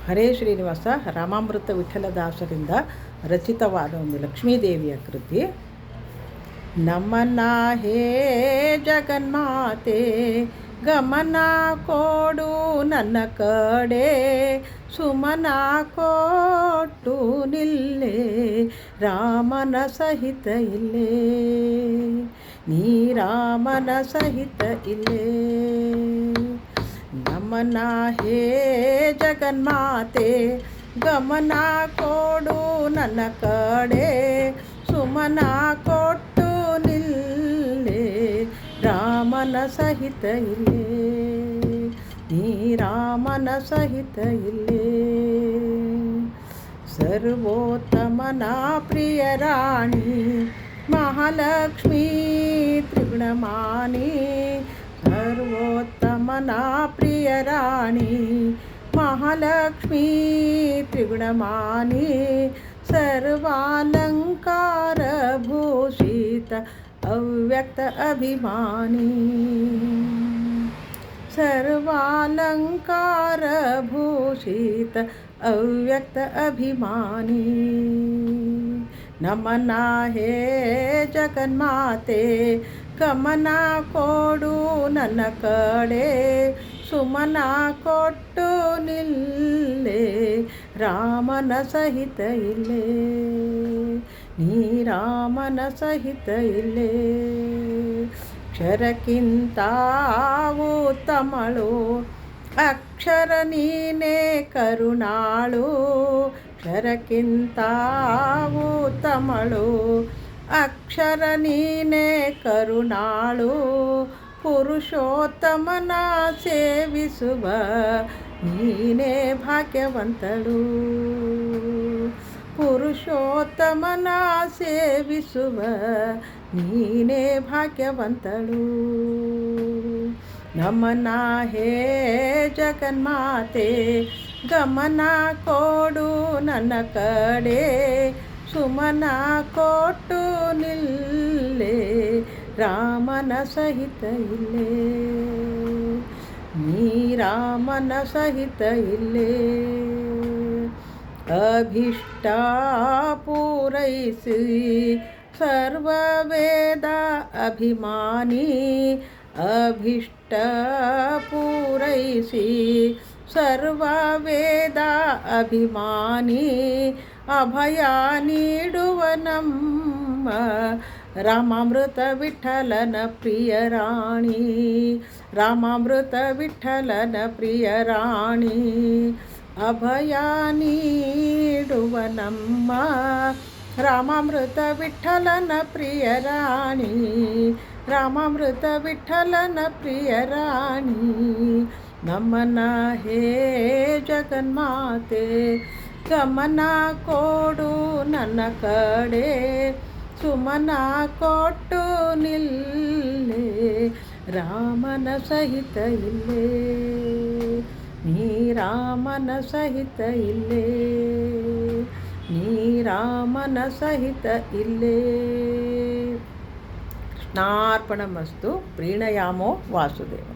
ಹರೇ ಶ್ರೀನಿವಾಸ ರಾಮಾಮೃತ ವಿಠಲದಾಸರಿಂದ ರಚಿತವಾದ ಒಂದು ಲಕ್ಷ್ಮೀದೇವಿಯ ಕೃತಿ. ನಮನ ಹೇ ಜಗನ್ಮಾತೆ, ಗಮನ ಕೊಡು ನನ್ನ ಕಡೆ, ಸುಮನ ಕೊಟ್ಟು ನಿಲ್ಲೇ ರಾಮನ ಸಹಿತ ಇಲ್ಲೇ, ನೀ ರಾಮನ ಸಹಿತ ಇಲ್ಲೇ. ನಮನ ಹೇ ಜಗನ್ಮಾತೆ, ಗಮನ ಕೊಡು ನನ್ನ ಕಡೆ, ಸುಮನ ಕೊಟ್ಟು ನಿಲ್ಲೇ ರಾಮನ ಸಹಿತ ಇಲ್ಲೇ, ನೀ ರಾಮನ ಸಹಿತ ಇಲ್ಲೇ. ಸರ್ವೋತ್ತಮನ ಪ್ರಿಯ ರಾಣಿ, ಮಹಾಲಕ್ಷ್ಮೀ ತ್ರಿಗುಣಮಾನಿ, ಸರ್ವೋತ್ತಮನ ಪ್ರಿಯ ರಾಣಿ, ಮಹಾಲಕ್ಷ್ಮೀ ತ್ರಿಗುಣಮಾನಿ, ಸರ್ವಾಲಂಕಾರ ಭೂಷಿತ ಅವ್ಯಕ್ತ ಅಭಿಮಾನಿ, ಸರ್ವಾಲಂಕಾರ ಭೂಷಿತ ಅವ್ಯಕ್ತ ಅಭಿಮಾನಿ. ನಮನ ಹೇ ಜಗನ್ಮಾತೆ, ಗಮನ ಕೊಡು ನನ್ನ ಕಡೆ, ಸುಮನ ಕೊಟ್ಟು ನಿಲ್ಲೇ ರಾಮನ ಸಹಿತ ಇಲ್ಲೇ, ನೀ ರಾಮನ ಸಹಿತ ಇಲ್ಲೇ. ಅಕ್ಷರಕ್ಕಿಂತ ಉತ್ತಮಳು, ಅಕ್ಷರ ನೀನೇ ಕರುಣಾಳು, ಅಕ್ಷರಕ್ಕಿಂತ ಉತ್ತಮಳು, ಅಕ್ಷರ ನೀನೇ ಕರುಣಾಳು, ಪುರುಷೋತ್ತಮನ ಸೇವಿಸುವ ನೀನೇ ಭಾಗ್ಯವಂತಳು, ಪುರುಷೋತ್ತಮನ ಸೇವಿಸುವ ನೀನೇ ಭಾಗ್ಯವಂತಳು. ನಮನ ಹೇ ಜಗನ್ಮಾತೆ, ಗಮನ ಕೊಡು ನನ್ನ ಕಡೆ, ಸುಮನ ಕೊಟ್ಟು ನಿಲ್ಲೇ ರಾಮನ ಸಹಿತ ಇಲ್ಲೇ, ನೀ ರಾಮನ ಸಹಿತ ಇಲ್ಲೇ. ಅಭಿಷ್ಟ ಪೂರೈಸಿ ಸರ್ವವೇದ ಅಭಿಮಾನಿ, ಅಭಿಷ್ಟ ಪೂರೈಸಿ ಸರ್ವವೇದ ಅಭಿಮಾನಿ, ಅಭಯ ನೀಡುವ ನಮ್ಮ ರಾಮಾಮೃತ ವಿಠಲನ ಪ್ರಿಯ ರಾಣಿ, ರಾಮಾಮೃತ ವಿಠಲನ ಪ್ರಿಯ ರಾಣಿ, ಅಭಯ ನೀಡುವ ನಮ್ಮ ರಾಮಾಮೃತ ವಿಠಲನ ಪ್ರಿಯ ರಾಣಿ, ರಾಮಾಮೃತ ವಿಠಲನ ಪ್ರಿಯ ರಾಣಿ. ನಮನ ಹೇ ಜಗನ್ಮಾತೆ, ಗಮನ ಕೊಡು ನನ್ನ ಕಡೆ, ಸುಮನ ಕೊಟ್ಟು ನಿಲ್ಲೇ ರಾಮನ ಸಹಿತ ಇಲ್ಲೇ, ನೀ ರಾಮನ ಸಹಿತ ಇಲ್ಲೇ, ನೀ ರಾಮನ ಸಹಿತ ಇಲ್ಲೇ. ಕೃಷ್ಣಾರ್ಪಣಮಸ್ತು. ಪ್ರೀಣಯಾಮೋ ವಾಸುದೇವ.